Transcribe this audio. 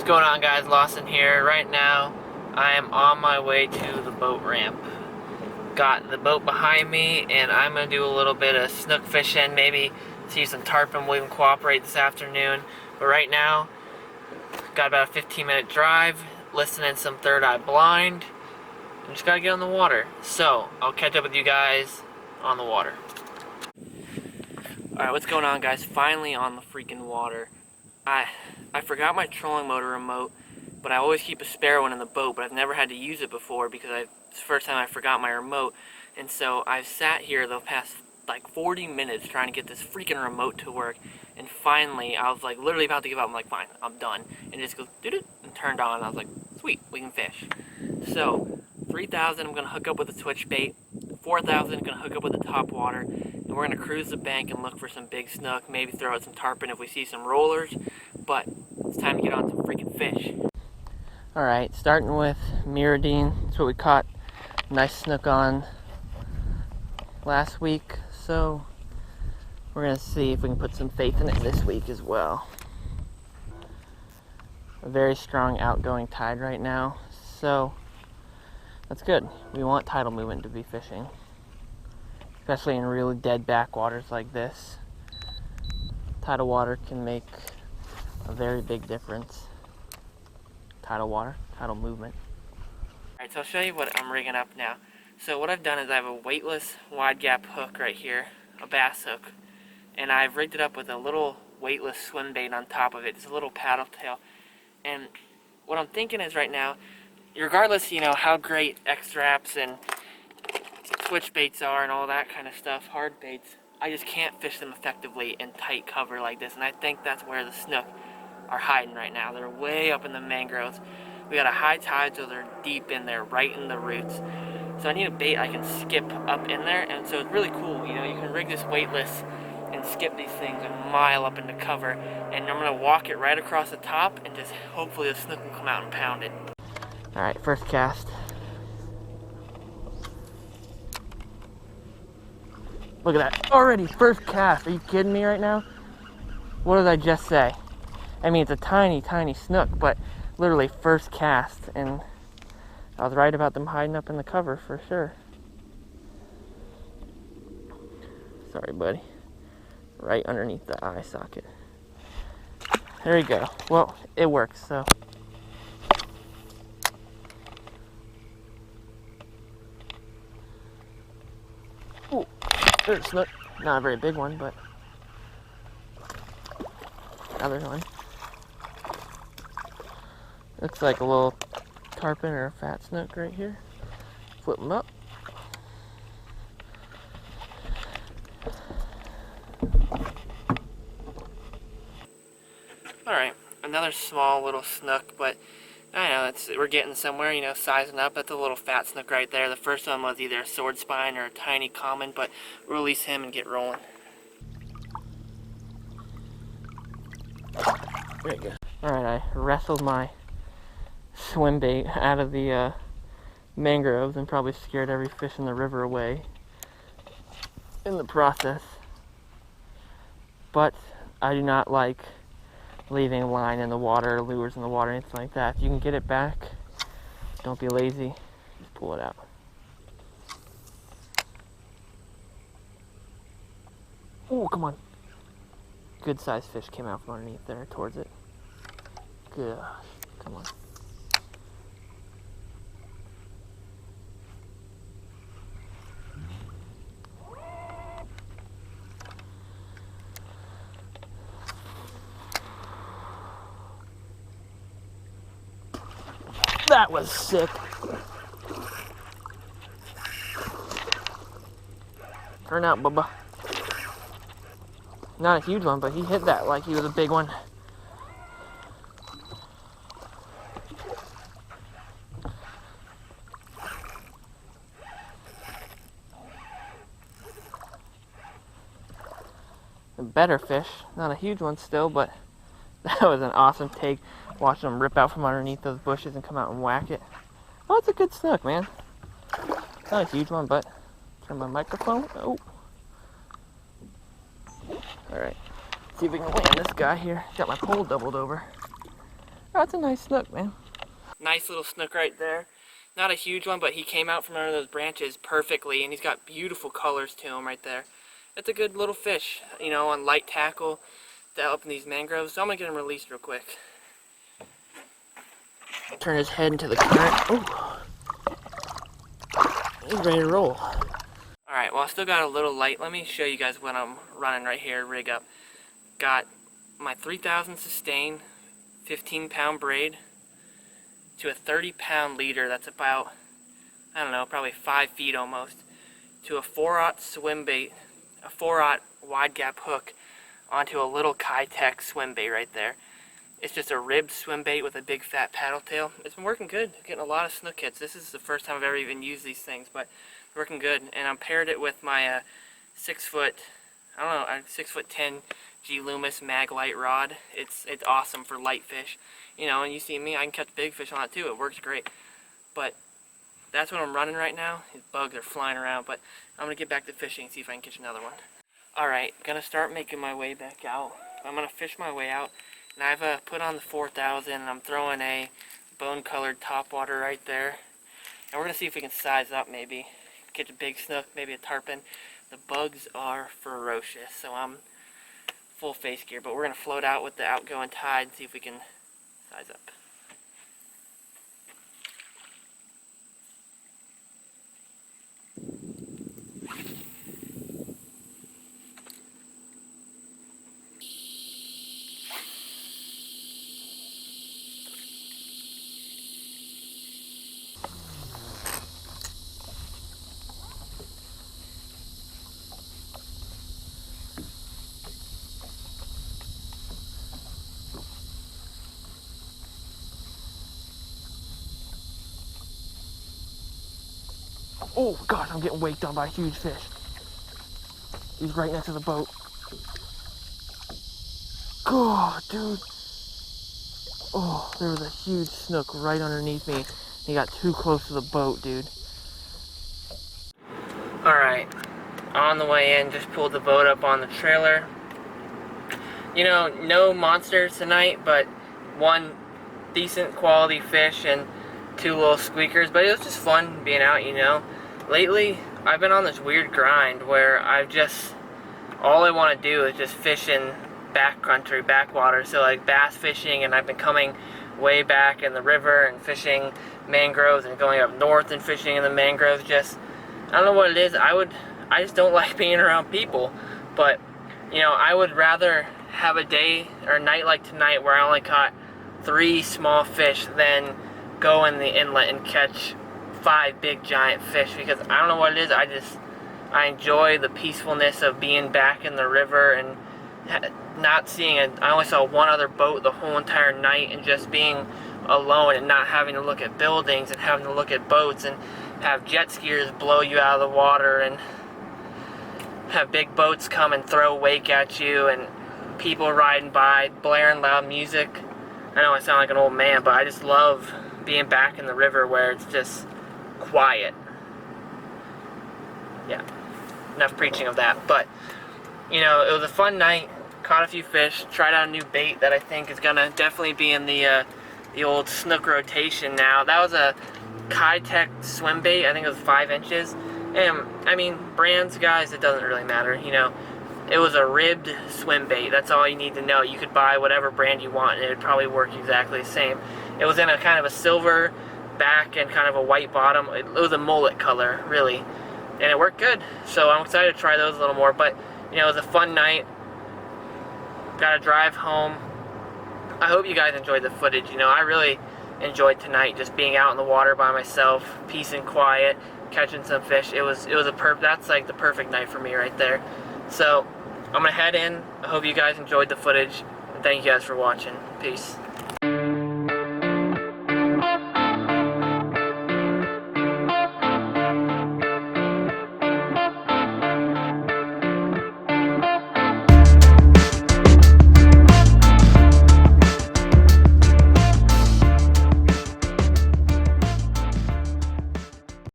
going on, guys? Lawson here. Right now I am on my way to the boat ramp. Got the boat behind me and I'm going to do a little bit of snook fishing, maybe see some tarpon will even cooperate this afternoon. But right now, got about a 15-minute drive, listening to some Third Eye Blind, and just got to get on the water. So, I'll catch up with you guys on the water. Alright, what's going on, guys? Finally on the freaking water. I forgot my trolling motor remote, but I always keep a spare one in the boat, but I've never had to use it before because it's the first time I forgot my remote. And so I've sat here the past like 40 minutes trying to get this freaking remote to work, and finally I was like literally about to give up. I'm like, fine, I'm done. And it just goes doo-doo and turned on. I was like, sweet, we can fish. So 3,000 I'm gonna hook up with a twitch bait, 4,000 I'm gonna hook up with a top water, and we're gonna cruise the bank and look for some big snook, maybe throw out some tarpon if we see some rollers, but it's time to get on some freaking fish. Alright, starting with Miradine. That's what we caught nice snook on last week, so we're gonna see if we can put some faith in it this week as well. A very strong outgoing tide right now, so that's good. We want tidal movement to be fishing, especially in really dead backwaters like this. Tidal water can make a very big difference. Tidal water, tidal movement. Alright, so I'll show you what I'm rigging up now. So what I've done is I have a weightless wide gap hook right here, a bass hook, and I've rigged it up with a little weightless swim bait on top of it. It's a little paddle tail. And what I'm thinking is right now, regardless, you know, how great X-Traps and twitch baits are and all that kind of stuff, hard baits, I just can't fish them effectively in tight cover like this, and I think that's where the snook are hiding right now. They're way up in the mangroves. We got a high tide, so they're deep in there, right in the roots. So I need a bait I can skip up in there, and so it's really cool. You know, you can rig this weightless and skip these things a mile up into cover, and I'm gonna walk it right across the top, and just hopefully the snook will come out and pound it. All right, first cast. Look at that, already first cast. Are you kidding me right now? What did I just say? I mean, it's a tiny, tiny snook, but literally first cast, and I was right about them hiding up in the cover for sure. Sorry, buddy. Right underneath the eye socket. There you go. Well, it works, so. Ooh, there's a snook. Not a very big one, but another one. Looks like a little tarpon or a fat snook right here. Flip them up. Alright, another small little snook, but I know we're getting somewhere, you know, sizing up. That's a little fat snook right there. The first one was either a sword spine or a tiny common, but we'll release him and get rolling. There you go. Alright, I wrestled my swim bait out of the mangroves and probably scared every fish in the river away in the process. But I do not like leaving a line in the water, lures in the water, anything like that. If you can get it back, don't be lazy, just pull it out. Oh, come on. Good sized fish came out from underneath there towards it. Gosh, come on. That was sick. Turn out, Bubba. Not a huge one, but he hit that like he was a big one. A better fish. Not a huge one still, but that was an awesome take. Watching them rip out from underneath those bushes and come out and whack it. Oh, it's a good snook, man. Not a huge one, but turn my microphone. Oh. Alright. See if we can land this guy here. Got my pole doubled over. Oh, that's a nice snook, man. Nice little snook right there. Not a huge one, but he came out from under those branches perfectly, and he's got beautiful colors to him right there. That's a good little fish, you know, on light tackle to help in these mangroves. So I'm gonna get him released real quick. Turn his head into the current. Ooh. He's ready to roll. Alright, well I still got a little light. Let me show you guys what I'm running right here, rig up. Got my 3000 sustain, 15-pound braid to a 30-pound leader. That's about, I don't know, probably 5 feet almost. To a 4/0 swim bait, a 4/0 wide gap hook onto a little Kitech swim bait right there. It's just a ribbed swim bait with a big fat paddle tail. It's been working good. Getting a lot of snook hits. This is the first time I've ever even used these things, but it's working good. And I paired it with my 6'10" G Loomis mag light rod. It's awesome for light fish. You know, and you see me, I can catch big fish on it too. It works great. But that's what I'm running right now. These bugs are flying around, but I'm gonna get back to fishing and see if I can catch another one. Alright, gonna start making my way back out. I'm gonna fish my way out. And I've put on the 4000 and I'm throwing a bone colored topwater right there. And we're gonna see if we can size up maybe. Catch a big snook, maybe a tarpon. The bugs are ferocious, so I'm full face gear, but we're gonna float out with the outgoing tide and see if we can size up. Oh gosh, I'm getting waked on by a huge fish. He's right next to the boat. God, dude. Oh, there was a huge snook right underneath me. He got too close to the boat, dude. Alright, on the way in, just pulled the boat up on the trailer. You know, no monsters tonight, but one decent quality fish and 2 little squeakers. But it was just fun being out, you know. Lately, I've been on this weird grind where all I want to do is just fish in backcountry, backwater. So like bass fishing, and I've been coming way back in the river and fishing mangroves and going up north and fishing in the mangroves. I don't know what it is. I just don't like being around people. But, you know, I would rather have a day or a night like tonight where I only caught 3 small fish than go in the inlet and catch 5 big giant fish, because I don't know what it is. I enjoy the peacefulness of being back in the river and not seeing I only saw one other boat the whole entire night, and just being alone and not having to look at buildings and having to look at boats and have jet skiers blow you out of the water and have big boats come and throw wake at you and people riding by blaring loud music. I know I sound like an old man, but I just love being back in the river where it's just quiet. Yeah, enough preaching of that. But, you know, it was a fun night. Caught a few fish. Tried out a new bait that I think is gonna definitely be in the old snook rotation now. That was a Kitech swim bait. I think it was 5 inches. And I mean, brands, guys, it doesn't really matter. You know, it was a ribbed swim bait. That's all you need to know. You could buy whatever brand you want, and it would probably work exactly the same. It was in a kind of a silver back and kind of a white bottom. It was a mullet color, really, and it worked good. So I'm excited to try those a little more. But, you know, it was a fun night. Got to drive home. I hope you guys enjoyed the footage. You know, I really enjoyed tonight, just being out in the water by myself, peace and quiet, catching some fish. That's like the perfect night for me right there. So I'm gonna head in. I hope you guys enjoyed the footage, and thank you guys for watching. Peace.